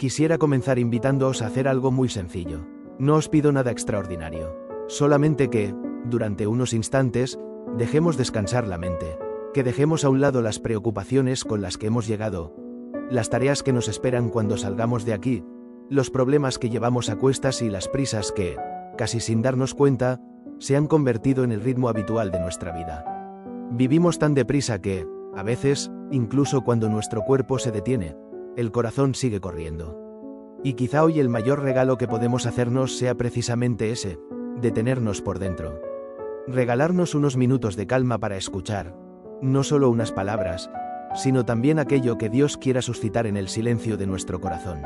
Quisiera comenzar invitándoos a hacer algo muy sencillo. No os pido nada extraordinario. Solamente que, durante unos instantes, dejemos descansar la mente. Que dejemos a un lado las preocupaciones con las que hemos llegado, las tareas que nos esperan cuando salgamos de aquí, los problemas que llevamos a cuestas y las prisas que, casi sin darnos cuenta, se han convertido en el ritmo habitual de nuestra vida. Vivimos tan deprisa que, a veces, incluso cuando nuestro cuerpo se detiene, el corazón sigue corriendo. Y quizá hoy el mayor regalo que podemos hacernos sea precisamente ese, detenernos por dentro. Regalarnos unos minutos de calma para escuchar, no solo unas palabras, sino también aquello que Dios quiera suscitar en el silencio de nuestro corazón.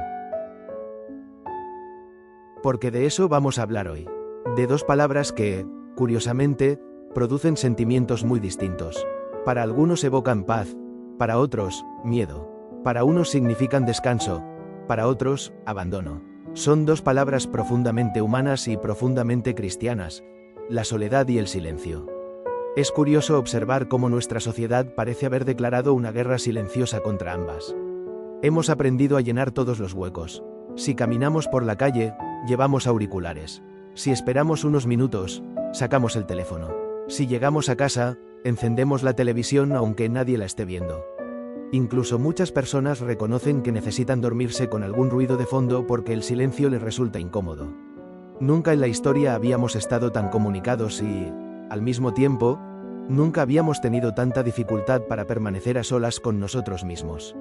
Porque de eso vamos a hablar hoy. De dos palabras que, curiosamente, producen sentimientos muy distintos. Para algunos evocan paz, para otros, miedo. Para unos significan descanso, para otros, abandono. Son dos palabras profundamente humanas y profundamente cristianas, la soledad y el silencio. Es curioso observar cómo nuestra sociedad parece haber declarado una guerra silenciosa contra ambas. Hemos aprendido a llenar todos los huecos. Si caminamos por la calle, llevamos auriculares. Si esperamos unos minutos, sacamos el teléfono. Si llegamos a casa, encendemos la televisión aunque nadie la esté viendo. Incluso muchas personas reconocen que necesitan dormirse con algún ruido de fondo porque el silencio les resulta incómodo. Nunca en la historia habíamos estado tan comunicados y, al mismo tiempo, nunca habíamos tenido tanta dificultad para permanecer a solas con nosotros mismos.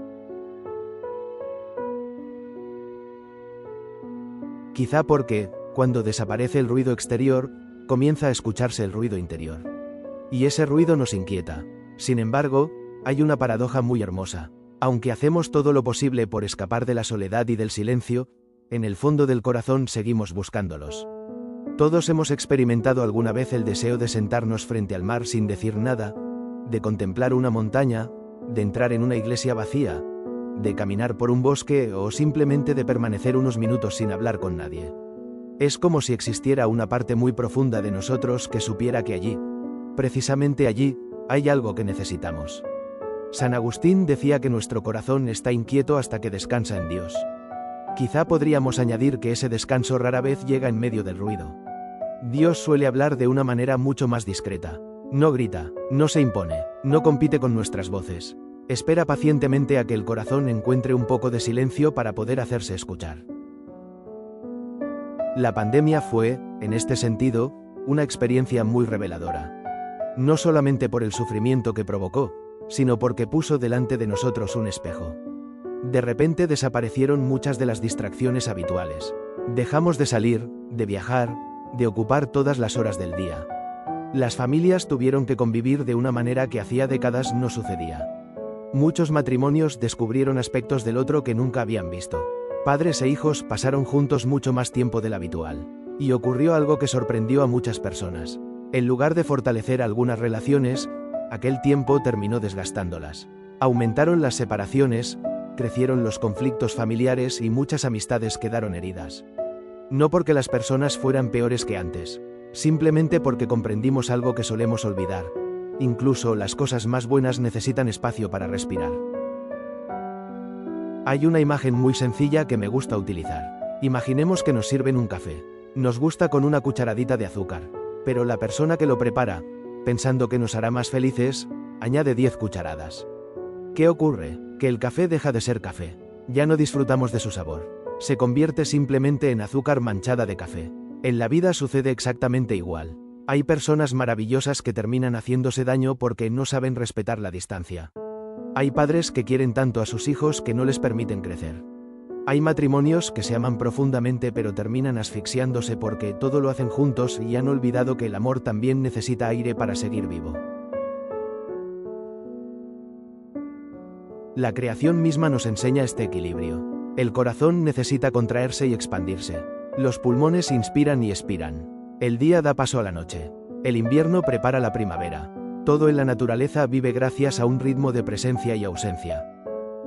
Quizá porque, cuando desaparece el ruido exterior, comienza a escucharse el ruido interior. Y ese ruido nos inquieta. Sin embargo, hay una paradoja muy hermosa. Aunque hacemos todo lo posible por escapar de la soledad y del silencio, en el fondo del corazón seguimos buscándolos. Todos hemos experimentado alguna vez el deseo de sentarnos frente al mar sin decir nada, de contemplar una montaña, de entrar en una iglesia vacía, de caminar por un bosque o simplemente de permanecer unos minutos sin hablar con nadie. Es como si existiera una parte muy profunda de nosotros que supiera que allí, precisamente allí, hay algo que necesitamos. San Agustín decía que nuestro corazón está inquieto hasta que descansa en Dios. Quizá podríamos añadir que ese descanso rara vez llega en medio del ruido. Dios suele hablar de una manera mucho más discreta. No grita, no se impone, no compite con nuestras voces. Espera pacientemente a que el corazón encuentre un poco de silencio para poder hacerse escuchar. La pandemia fue, en este sentido, una experiencia muy reveladora. No solamente por el sufrimiento que provocó, sino porque puso delante de nosotros un espejo. De repente desaparecieron muchas de las distracciones habituales. Dejamos de salir, de viajar, de ocupar todas las horas del día. Las familias tuvieron que convivir de una manera que hacía décadas no sucedía. Muchos matrimonios descubrieron aspectos del otro que nunca habían visto. Padres e hijos pasaron juntos mucho más tiempo del habitual. Y ocurrió algo que sorprendió a muchas personas. En lugar de fortalecer algunas relaciones, aquel tiempo terminó desgastándolas. Aumentaron las separaciones, crecieron los conflictos familiares y muchas amistades quedaron heridas. No porque las personas fueran peores que antes, simplemente porque comprendimos algo que solemos olvidar. Incluso las cosas más buenas necesitan espacio para respirar. Hay una imagen muy sencilla que me gusta utilizar. Imaginemos que nos sirven un café. Nos gusta con una cucharadita de azúcar, pero la persona que lo prepara, pensando que nos hará más felices, añade 10 cucharadas. ¿Qué ocurre? Que el café deja de ser café. Ya no disfrutamos de su sabor. Se convierte simplemente en azúcar manchada de café. En la vida sucede exactamente igual. Hay personas maravillosas que terminan haciéndose daño porque no saben respetar la distancia. Hay padres que quieren tanto a sus hijos que no les permiten crecer. Hay matrimonios que se aman profundamente pero terminan asfixiándose porque todo lo hacen juntos y han olvidado que el amor también necesita aire para seguir vivo. La creación misma nos enseña este equilibrio. El corazón necesita contraerse y expandirse. Los pulmones inspiran y expiran. El día da paso a la noche. El invierno prepara la primavera. Todo en la naturaleza vive gracias a un ritmo de presencia y ausencia.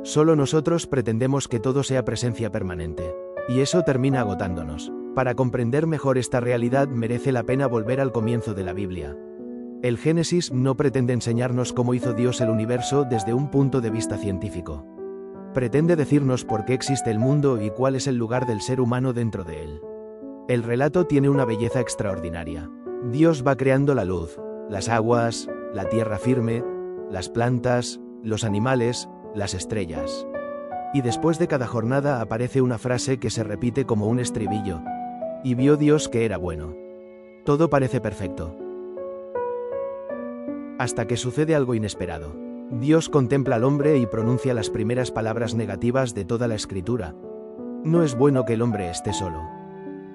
Solo nosotros pretendemos que todo sea presencia permanente. Y eso termina agotándonos. Para comprender mejor esta realidad merece la pena volver al comienzo de la Biblia. El Génesis no pretende enseñarnos cómo hizo Dios el universo desde un punto de vista científico. Pretende decirnos por qué existe el mundo y cuál es el lugar del ser humano dentro de él. El relato tiene una belleza extraordinaria. Dios va creando la luz, las aguas, la tierra firme, las plantas, los animales, las estrellas. Y después de cada jornada aparece una frase que se repite como un estribillo. Y vio Dios que era bueno. Todo parece perfecto. Hasta que sucede algo inesperado. Dios contempla al hombre y pronuncia las primeras palabras negativas de toda la escritura. No es bueno que el hombre esté solo.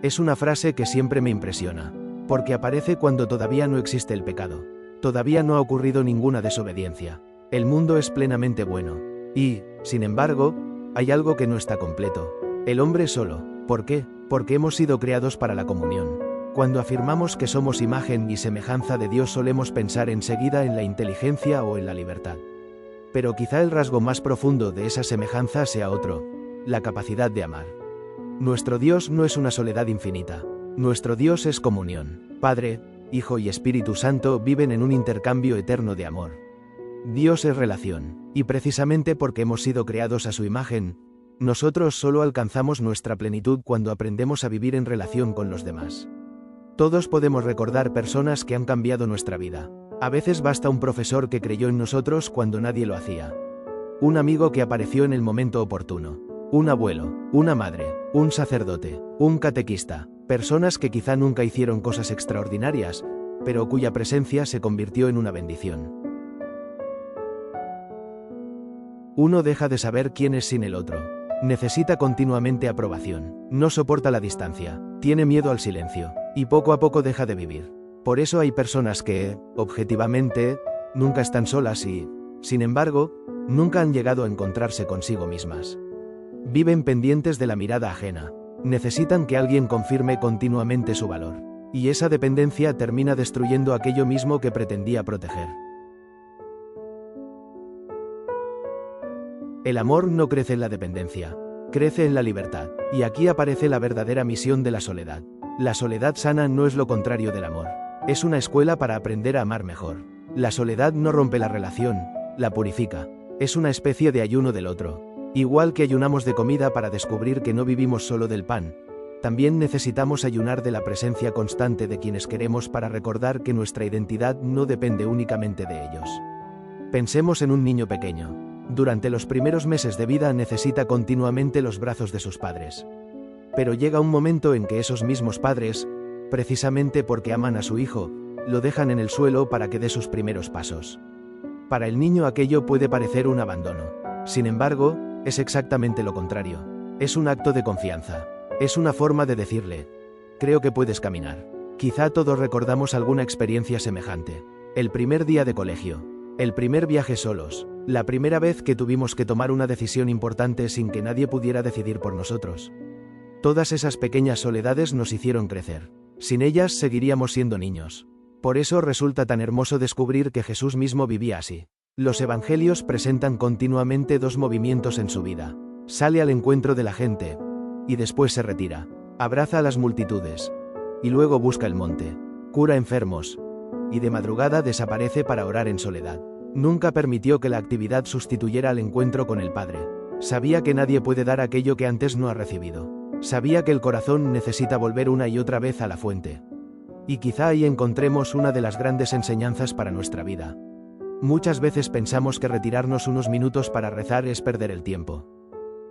Es una frase que siempre me impresiona, porque aparece cuando todavía no existe el pecado. Todavía no ha ocurrido ninguna desobediencia. El mundo es plenamente bueno. Y, sin embargo, hay algo que no está completo. El hombre solo. ¿Por qué? Porque hemos sido creados para la comunión. Cuando afirmamos que somos imagen y semejanza de Dios solemos pensar enseguida en la inteligencia o en la libertad. Pero quizá el rasgo más profundo de esa semejanza sea otro: la capacidad de amar. Nuestro Dios no es una soledad infinita. Nuestro Dios es comunión. Padre, Hijo y Espíritu Santo viven en un intercambio eterno de amor. Dios es relación, y precisamente porque hemos sido creados a su imagen, nosotros solo alcanzamos nuestra plenitud cuando aprendemos a vivir en relación con los demás. Todos podemos recordar personas que han cambiado nuestra vida. A veces basta un profesor que creyó en nosotros cuando nadie lo hacía. Un amigo que apareció en el momento oportuno. Un abuelo, una madre, un sacerdote, un catequista. Personas que quizá nunca hicieron cosas extraordinarias, pero cuya presencia se convirtió en una bendición. Uno deja de saber quién es sin el otro. Necesita continuamente aprobación. No soporta la distancia. Tiene miedo al silencio. Y poco a poco deja de vivir. Por eso hay personas que, objetivamente, nunca están solas y, sin embargo, nunca han llegado a encontrarse consigo mismas. Viven pendientes de la mirada ajena. Necesitan que alguien confirme continuamente su valor. Y esa dependencia termina destruyendo aquello mismo que pretendía proteger. El amor no crece en la dependencia, crece en la libertad. Y aquí aparece la verdadera misión de la soledad. La soledad sana no es lo contrario del amor. Es una escuela para aprender a amar mejor. La soledad no rompe la relación, la purifica. Es una especie de ayuno del otro. Igual que ayunamos de comida para descubrir que no vivimos solo del pan, también necesitamos ayunar de la presencia constante de quienes queremos para recordar que nuestra identidad no depende únicamente de ellos. Pensemos en un niño pequeño. Durante los primeros meses de vida necesita continuamente los brazos de sus padres. Pero llega un momento en que esos mismos padres, precisamente porque aman a su hijo, lo dejan en el suelo para que dé sus primeros pasos. Para el niño aquello puede parecer un abandono. Sin embargo, es exactamente lo contrario. Es un acto de confianza. Es una forma de decirle: creo que puedes caminar. Quizá todos recordamos alguna experiencia semejante. El primer día de colegio. El primer viaje solos. La primera vez que tuvimos que tomar una decisión importante sin que nadie pudiera decidir por nosotros. Todas esas pequeñas soledades nos hicieron crecer. Sin ellas seguiríamos siendo niños. Por eso resulta tan hermoso descubrir que Jesús mismo vivía así. Los evangelios presentan continuamente dos movimientos en su vida. Sale al encuentro de la gente, y después se retira. Abraza a las multitudes, y luego busca el monte. Cura enfermos, y de madrugada desaparece para orar en soledad. Nunca permitió que la actividad sustituyera al encuentro con el Padre. Sabía que nadie puede dar aquello que antes no ha recibido. Sabía que el corazón necesita volver una y otra vez a la fuente. Y quizá ahí encontremos una de las grandes enseñanzas para nuestra vida. Muchas veces pensamos que retirarnos unos minutos para rezar es perder el tiempo.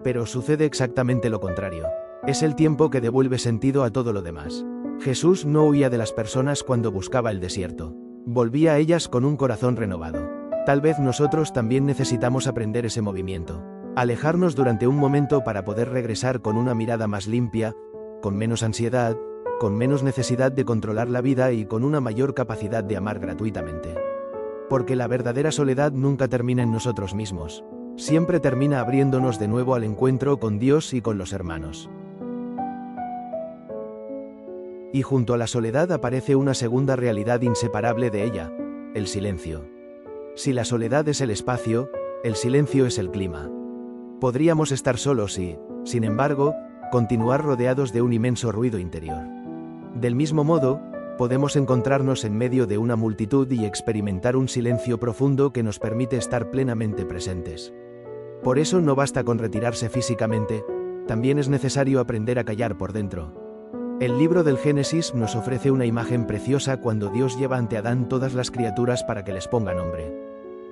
Pero sucede exactamente lo contrario. Es el tiempo que devuelve sentido a todo lo demás. Jesús no huía de las personas cuando buscaba el desierto. Volvía a ellas con un corazón renovado. Tal vez nosotros también necesitamos aprender ese movimiento. Alejarnos durante un momento para poder regresar con una mirada más limpia, con menos ansiedad, con menos necesidad de controlar la vida y con una mayor capacidad de amar gratuitamente. Porque la verdadera soledad nunca termina en nosotros mismos. Siempre termina abriéndonos de nuevo al encuentro con Dios y con los hermanos. Y junto a la soledad aparece una segunda realidad inseparable de ella: el silencio. Si la soledad es el espacio, el silencio es el clima. Podríamos estar solos y, sin embargo, continuar rodeados de un inmenso ruido interior. Del mismo modo, podemos encontrarnos en medio de una multitud y experimentar un silencio profundo que nos permite estar plenamente presentes. Por eso no basta con retirarse físicamente, también es necesario aprender a callar por dentro. El libro del Génesis nos ofrece una imagen preciosa cuando Dios lleva ante Adán todas las criaturas para que les ponga nombre.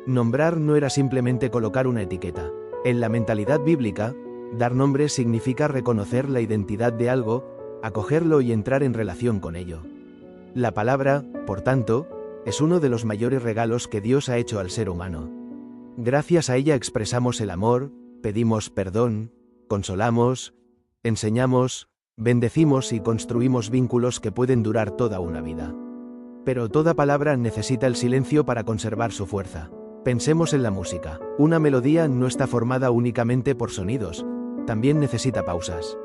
Nombrar no era simplemente colocar una etiqueta. En la mentalidad bíblica, dar nombre significa reconocer la identidad de algo, acogerlo y entrar en relación con ello. La palabra, por tanto, es uno de los mayores regalos que Dios ha hecho al ser humano. Gracias a ella expresamos el amor, pedimos perdón, consolamos, enseñamos, bendecimos y construimos vínculos que pueden durar toda una vida. Pero toda palabra necesita el silencio para conservar su fuerza. Pensemos en la música. Una melodía no está formada únicamente por sonidos, también necesita pausas.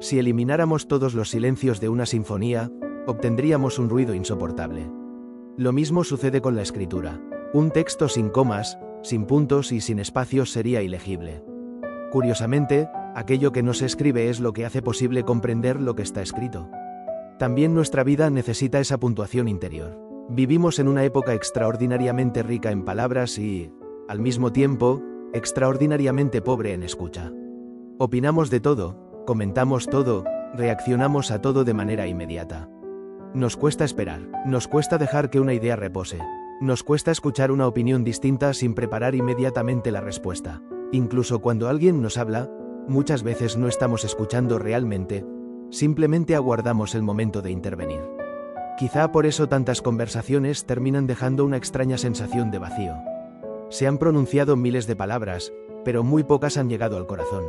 Si elimináramos todos los silencios de una sinfonía, obtendríamos un ruido insoportable. Lo mismo sucede con la escritura. Un texto sin comas, sin puntos y sin espacios sería ilegible. Curiosamente, aquello que no se escribe es lo que hace posible comprender lo que está escrito. También nuestra vida necesita esa puntuación interior. Vivimos en una época extraordinariamente rica en palabras y, al mismo tiempo, extraordinariamente pobre en escucha. Opinamos de todo, comentamos todo, reaccionamos a todo de manera inmediata. Nos cuesta esperar, nos cuesta dejar que una idea repose, nos cuesta escuchar una opinión distinta sin preparar inmediatamente la respuesta. Incluso cuando alguien nos habla, muchas veces no estamos escuchando realmente, simplemente aguardamos el momento de intervenir. Quizá por eso tantas conversaciones terminan dejando una extraña sensación de vacío. Se han pronunciado miles de palabras, pero muy pocas han llegado al corazón.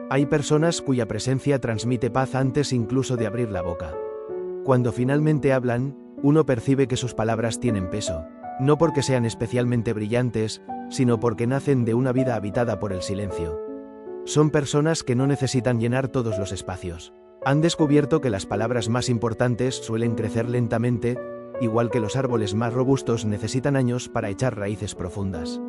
Hay personas cuya presencia transmite paz antes incluso de abrir la boca. Cuando finalmente hablan, uno percibe que sus palabras tienen peso, no porque sean especialmente brillantes, sino porque nacen de una vida habitada por el silencio. Son personas que no necesitan llenar todos los espacios. Han descubierto que las palabras más importantes suelen crecer lentamente, igual que los árboles más robustos necesitan años para echar raíces profundas.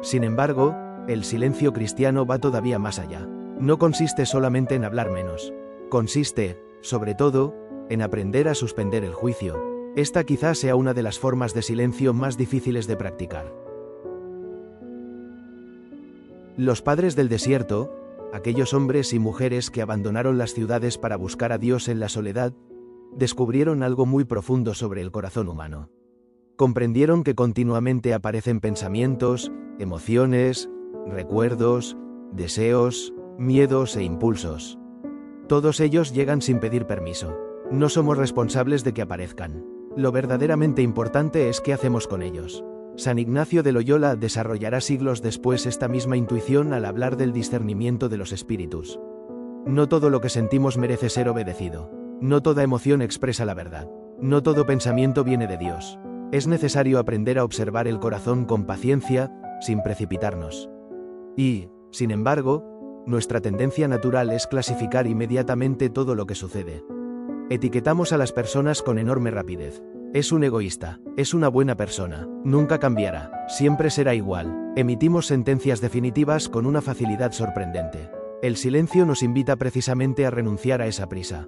Sin embargo, el silencio cristiano va todavía más allá. No consiste solamente en hablar menos. Consiste, sobre todo, en aprender a suspender el juicio. Esta quizás sea una de las formas de silencio más difíciles de practicar. Los padres del desierto, aquellos hombres y mujeres que abandonaron las ciudades para buscar a Dios en la soledad, descubrieron algo muy profundo sobre el corazón humano. Comprendieron que continuamente aparecen pensamientos, emociones, recuerdos, deseos, miedos e impulsos. Todos ellos llegan sin pedir permiso. No somos responsables de que aparezcan. Lo verdaderamente importante es qué hacemos con ellos. San Ignacio de Loyola desarrollará siglos después esta misma intuición al hablar del discernimiento de los espíritus. No todo lo que sentimos merece ser obedecido. No toda emoción expresa la verdad. No todo pensamiento viene de Dios. Es necesario aprender a observar el corazón con paciencia, sin precipitarnos. Y, sin embargo, nuestra tendencia natural es clasificar inmediatamente todo lo que sucede. Etiquetamos a las personas con enorme rapidez. Es un egoísta, es una buena persona, nunca cambiará, siempre será igual. Emitimos sentencias definitivas con una facilidad sorprendente. El silencio nos invita precisamente a renunciar a esa prisa.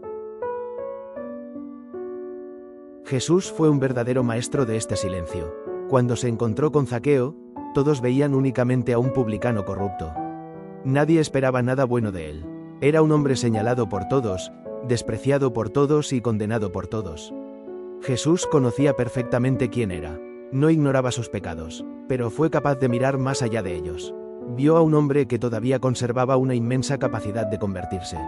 Jesús fue un verdadero maestro de este silencio. Cuando se encontró con Zaqueo, todos veían únicamente a un publicano corrupto. Nadie esperaba nada bueno de él. Era un hombre señalado por todos, despreciado por todos y condenado por todos. Jesús conocía perfectamente quién era. No ignoraba sus pecados, pero fue capaz de mirar más allá de ellos. Vio a un hombre que todavía conservaba una inmensa capacidad de convertirse.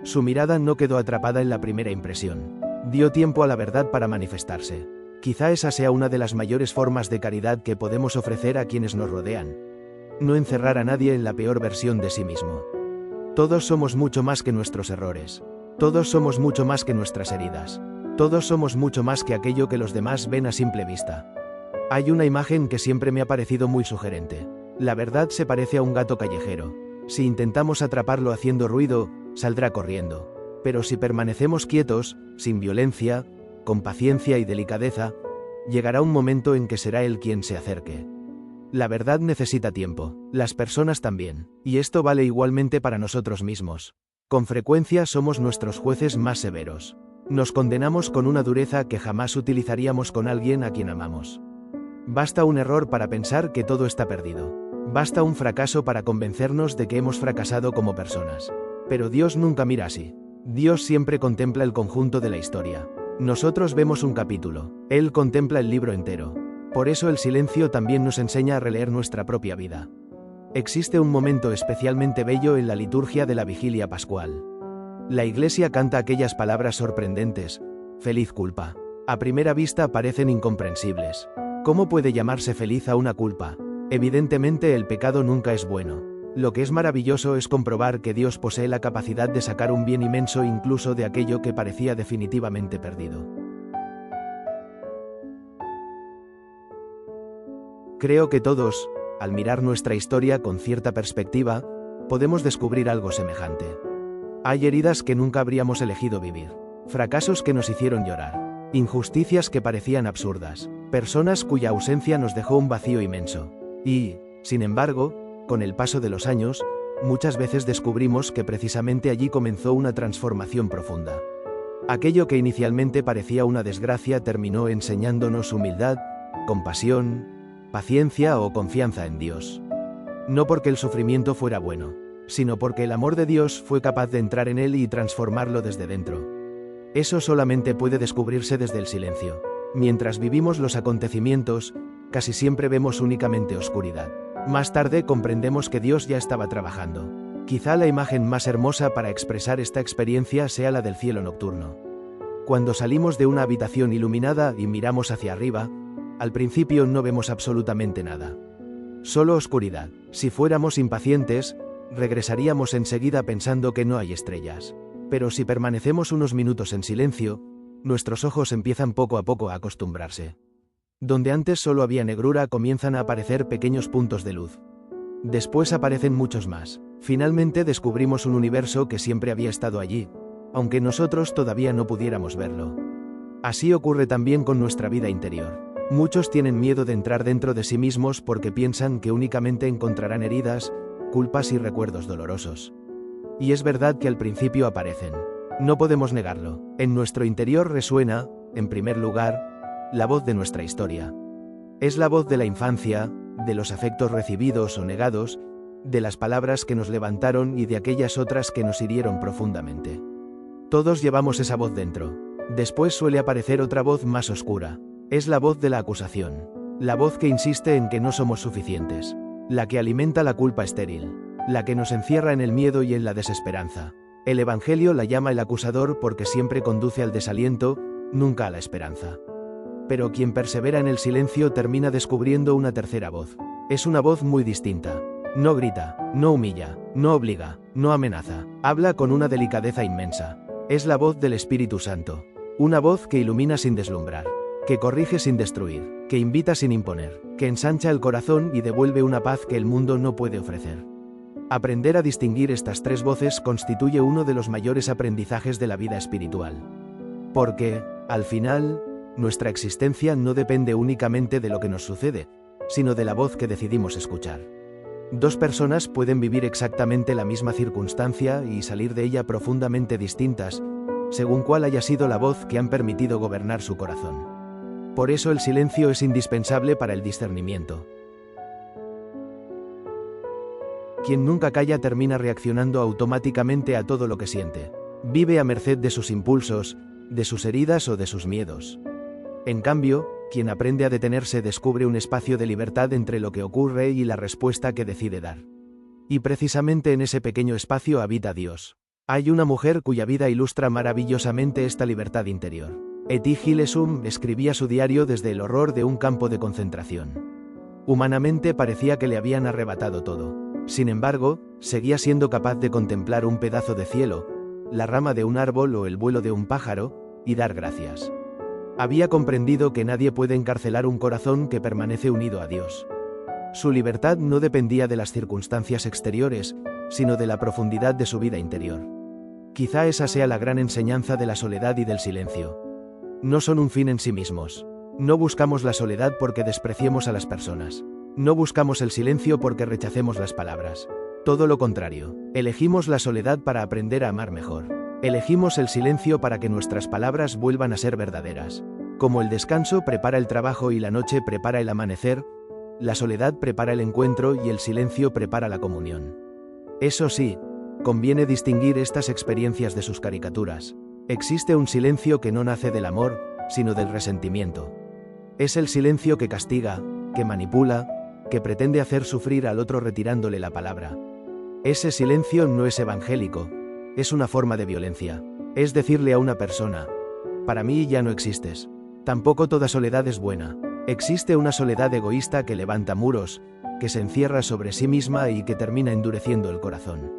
Su mirada no quedó atrapada en la primera impresión. Dio tiempo a la verdad para manifestarse. Quizá esa sea una de las mayores formas de caridad que podemos ofrecer a quienes nos rodean. No encerrar a nadie en la peor versión de sí mismo. Todos somos mucho más que nuestros errores. Todos somos mucho más que nuestras heridas. Todos somos mucho más que aquello que los demás ven a simple vista. Hay una imagen que siempre me ha parecido muy sugerente. La verdad se parece a un gato callejero. Si intentamos atraparlo haciendo ruido, saldrá corriendo. Pero si permanecemos quietos, sin violencia, con paciencia y delicadeza, llegará un momento en que será él quien se acerque. La verdad necesita tiempo, las personas también, y esto vale igualmente para nosotros mismos. Con frecuencia somos nuestros jueces más severos. Nos condenamos con una dureza que jamás utilizaríamos con alguien a quien amamos. Basta un error para pensar que todo está perdido. Basta un fracaso para convencernos de que hemos fracasado como personas. Pero Dios nunca mira así. Dios siempre contempla el conjunto de la historia. Nosotros vemos un capítulo, Él contempla el libro entero. Por eso el silencio también nos enseña a releer nuestra propia vida. Existe un momento especialmente bello en la liturgia de la vigilia pascual. La Iglesia canta aquellas palabras sorprendentes: feliz culpa. A primera vista parecen incomprensibles. ¿Cómo puede llamarse feliz a una culpa? Evidentemente el pecado nunca es bueno. Lo que es maravilloso es comprobar que Dios posee la capacidad de sacar un bien inmenso incluso de aquello que parecía definitivamente perdido. Creo que todos, al mirar nuestra historia con cierta perspectiva, podemos descubrir algo semejante. Hay heridas que nunca habríamos elegido vivir, fracasos que nos hicieron llorar, injusticias que parecían absurdas, personas cuya ausencia nos dejó un vacío inmenso. Y, sin embargo, con el paso de los años, muchas veces descubrimos que precisamente allí comenzó una transformación profunda. Aquello que inicialmente parecía una desgracia terminó enseñándonos humildad, compasión, paciencia o confianza en Dios. No porque el sufrimiento fuera bueno, sino porque el amor de Dios fue capaz de entrar en él y transformarlo desde dentro. Eso solamente puede descubrirse desde el silencio. Mientras vivimos los acontecimientos, casi siempre vemos únicamente oscuridad. Más tarde comprendemos que Dios ya estaba trabajando. Quizá la imagen más hermosa para expresar esta experiencia sea la del cielo nocturno. Cuando salimos de una habitación iluminada y miramos hacia arriba, al principio no vemos absolutamente nada. Solo oscuridad. Si fuéramos impacientes, regresaríamos enseguida pensando que no hay estrellas. Pero si permanecemos unos minutos en silencio, nuestros ojos empiezan poco a poco a acostumbrarse. Donde antes solo había negrura comienzan a aparecer pequeños puntos de luz. Después aparecen muchos más. Finalmente descubrimos un universo que siempre había estado allí, aunque nosotros todavía no pudiéramos verlo. Así ocurre también con nuestra vida interior. Muchos tienen miedo de entrar dentro de sí mismos porque piensan que únicamente encontrarán heridas, culpas y recuerdos dolorosos. Y es verdad que al principio aparecen. No podemos negarlo. En nuestro interior resuena, en primer lugar, la voz de nuestra historia. Es la voz de la infancia, de los afectos recibidos o negados, de las palabras que nos levantaron y de aquellas otras que nos hirieron profundamente. Todos llevamos esa voz dentro. Después suele aparecer otra voz más oscura. Es la voz de la acusación. La voz que insiste en que no somos suficientes. La que alimenta la culpa estéril. La que nos encierra en el miedo y en la desesperanza. El Evangelio la llama el acusador porque siempre conduce al desaliento, nunca a la esperanza. Pero quien persevera en el silencio termina descubriendo una tercera voz. Es una voz muy distinta. No grita, no humilla, no obliga, no amenaza. Habla con una delicadeza inmensa. Es la voz del Espíritu Santo. Una voz que ilumina sin deslumbrar, que corrige sin destruir, que invita sin imponer, que ensancha el corazón y devuelve una paz que el mundo no puede ofrecer. Aprender a distinguir estas tres voces constituye uno de los mayores aprendizajes de la vida espiritual. Porque, al final, nuestra existencia no depende únicamente de lo que nos sucede, sino de la voz que decidimos escuchar. Dos personas pueden vivir exactamente la misma circunstancia y salir de ella profundamente distintas, según cuál haya sido la voz que han permitido gobernar su corazón. Por eso el silencio es indispensable para el discernimiento. Quien nunca calla termina reaccionando automáticamente a todo lo que siente. Vive a merced de sus impulsos, de sus heridas o de sus miedos. En cambio, quien aprende a detenerse descubre un espacio de libertad entre lo que ocurre y la respuesta que decide dar. Y precisamente en ese pequeño espacio habita Dios. Hay una mujer cuya vida ilustra maravillosamente esta libertad interior. Etty Hillesum escribía su diario desde el horror de un campo de concentración. Humanamente parecía que le habían arrebatado todo. Sin embargo, seguía siendo capaz de contemplar un pedazo de cielo, la rama de un árbol o el vuelo de un pájaro, y dar gracias. Había comprendido que nadie puede encarcelar un corazón que permanece unido a Dios. Su libertad no dependía de las circunstancias exteriores, sino de la profundidad de su vida interior. Quizá esa sea la gran enseñanza de la soledad y del silencio. No son un fin en sí mismos. No buscamos la soledad porque despreciemos a las personas. No buscamos el silencio porque rechacemos las palabras. Todo lo contrario, elegimos la soledad para aprender a amar mejor. Elegimos el silencio para que nuestras palabras vuelvan a ser verdaderas. Como el descanso prepara el trabajo y la noche prepara el amanecer, la soledad prepara el encuentro y el silencio prepara la comunión. Eso sí, conviene distinguir estas experiencias de sus caricaturas. Existe un silencio que no nace del amor, sino del resentimiento. Es el silencio que castiga, que manipula, que pretende hacer sufrir al otro retirándole la palabra. Ese silencio no es evangélico, es una forma de violencia. Es decirle a una persona: para mí ya no existes. Tampoco toda soledad es buena. Existe una soledad egoísta que levanta muros, que se encierra sobre sí misma y que termina endureciendo el corazón.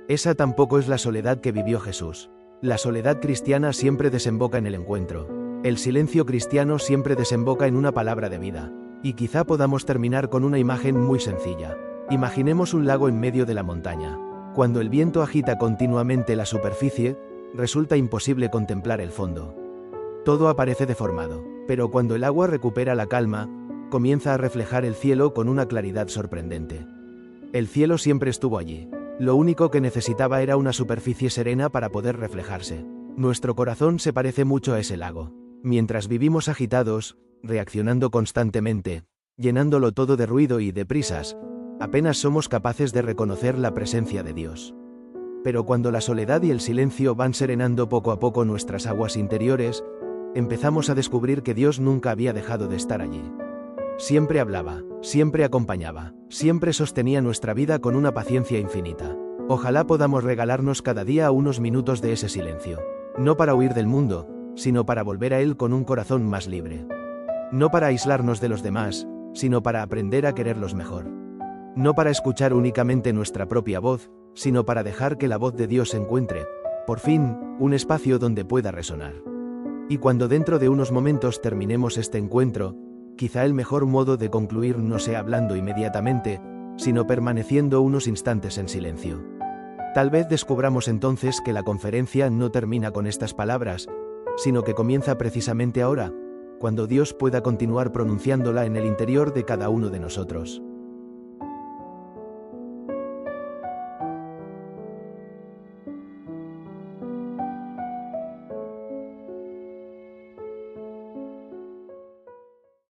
Esa tampoco es la soledad que vivió Jesús. La soledad cristiana siempre desemboca en el encuentro. El silencio cristiano siempre desemboca en una palabra de vida. Y quizá podamos terminar con una imagen muy sencilla. Imaginemos un lago en medio de la montaña. Cuando el viento agita continuamente la superficie, resulta imposible contemplar el fondo. Todo aparece deformado, pero cuando el agua recupera la calma, comienza a reflejar el cielo con una claridad sorprendente. El cielo siempre estuvo allí. Lo único que necesitaba era una superficie serena para poder reflejarse. Nuestro corazón se parece mucho a ese lago. Mientras vivimos agitados, reaccionando constantemente, llenándolo todo de ruido y de prisas, apenas somos capaces de reconocer la presencia de Dios. Pero cuando la soledad y el silencio van serenando poco a poco nuestras aguas interiores, empezamos a descubrir que Dios nunca había dejado de estar allí. Siempre hablaba, siempre acompañaba, siempre sostenía nuestra vida con una paciencia infinita. Ojalá podamos regalarnos cada día unos minutos de ese silencio. No para huir del mundo, sino para volver a él con un corazón más libre. No para aislarnos de los demás, sino para aprender a quererlos mejor. No para escuchar únicamente nuestra propia voz, sino para dejar que la voz de Dios encuentre, por fin, un espacio donde pueda resonar. Y cuando dentro de unos momentos terminemos este encuentro, quizá el mejor modo de concluir no sea hablando inmediatamente, sino permaneciendo unos instantes en silencio. Tal vez descubramos entonces que la conferencia no termina con estas palabras, sino que comienza precisamente ahora, cuando Dios pueda continuar pronunciándola en el interior de cada uno de nosotros.